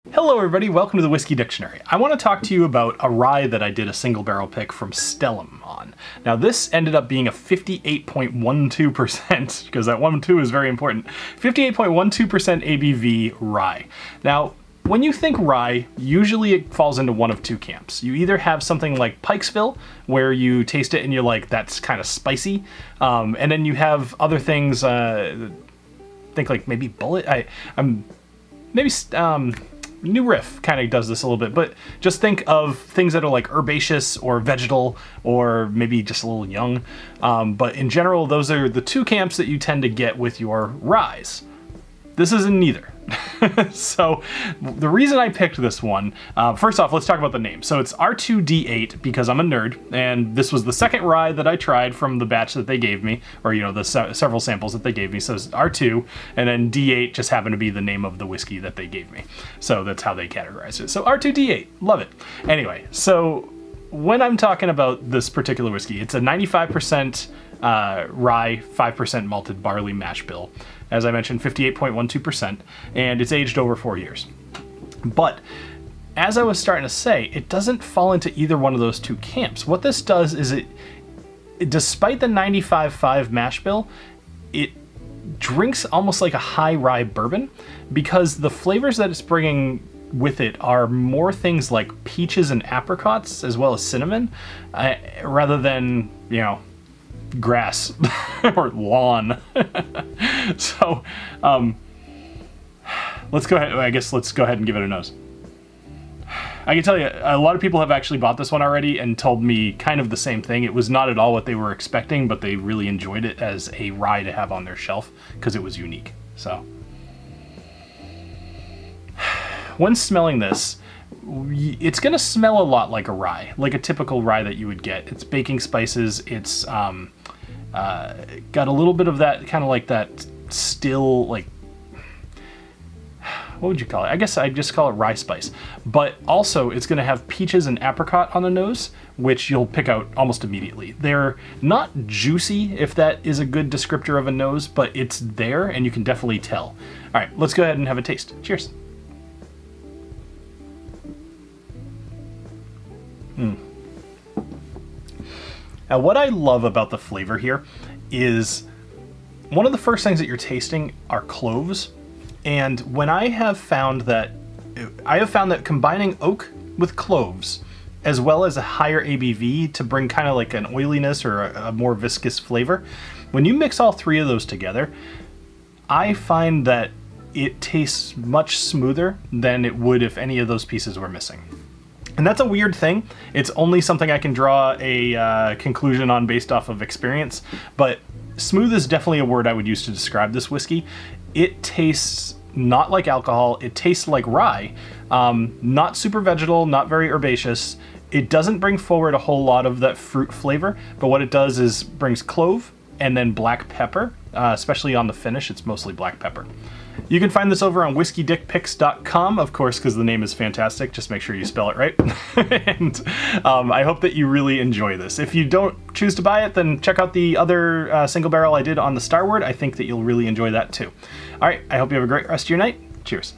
Hello everybody, welcome to the Whiskey Dictionary. I want to talk to you about a rye that I did a single barrel pick from Stellum on. Now this ended up being a 58.12%, because that 1-2 is very important, 58.12% ABV rye. Now, when you think rye, usually it falls into one of two camps. You either have something like Pikesville, where you taste it and you're like, that's kind of spicy, and then you have other things, think like maybe Bullet, New Riff kind of does this a little bit, but just think of things that are like herbaceous or vegetal or maybe just a little young. But in general, those are the two camps that you tend to get with your ryes. This isn't neither. So the reason I picked this one, first off, let's talk about the name. So it's R2D8 because I'm a nerd, and this was the second rye that I tried from the batch that they gave me, or you know, the several samples that they gave me. So it's R2, and then D8 just happened to be the name of the whiskey that they gave me. So that's how they categorized it. So R2D8, love it. Anyway, so when I'm talking about this particular whiskey, it's a 95% rye, 5% malted barley mash bill. As I mentioned, 58.12%, and it's aged over 4 years. But as I was starting to say, it doesn't fall into either one of those two camps. What this does is despite the 95.5 mash bill, it drinks almost like a high rye bourbon, because the flavors that it's bringing with it are more things like peaches and apricots, as well as cinnamon, rather than, you know, grass or lawn. So let's go ahead. I guess let's go ahead and give it a nose. I can tell you, a lot of people have actually bought this one already and told me kind of the same thing. It was not at all what they were expecting, but they really enjoyed it as a rye to have on their shelf because it was unique. So when smelling this, it's going to smell a lot like a rye, like a typical rye that you would get. It's baking spices. It's got a little bit of that, kind of like that still, like, what would you call it? I guess I'd just call it Rye Spice. But also, it's going to have peaches and apricot on the nose, which you'll pick out almost immediately. They're not juicy, if that is a good descriptor of a nose, but it's there, and you can definitely tell. All right, let's go ahead and have a taste. Cheers. Now, what I love about the flavor here is one of the first things that you're tasting are cloves. And when I have found that combining oak with cloves, as well as a higher ABV to bring kind of like an oiliness or a more viscous flavor, when you mix all three of those together, I find that it tastes much smoother than it would if any of those pieces were missing. And that's a weird thing. It's only something I can draw a conclusion on based off of experience, but smooth is definitely a word I would use to describe this whiskey. It tastes not like alcohol, it tastes like rye, not super vegetal, not very herbaceous. It doesn't bring forward a whole lot of that fruit flavor, but what it does is brings clove and then black pepper, especially on the finish, it's mostly black pepper. You can find this over on WhiskeyDickPicks.com, of course, because the name is fantastic. Just make sure you spell it right. And I hope that you really enjoy this. If you don't choose to buy it, then check out the other single barrel I did on the Starward. I think that you'll really enjoy that too. All right, I hope you have a great rest of your night. Cheers.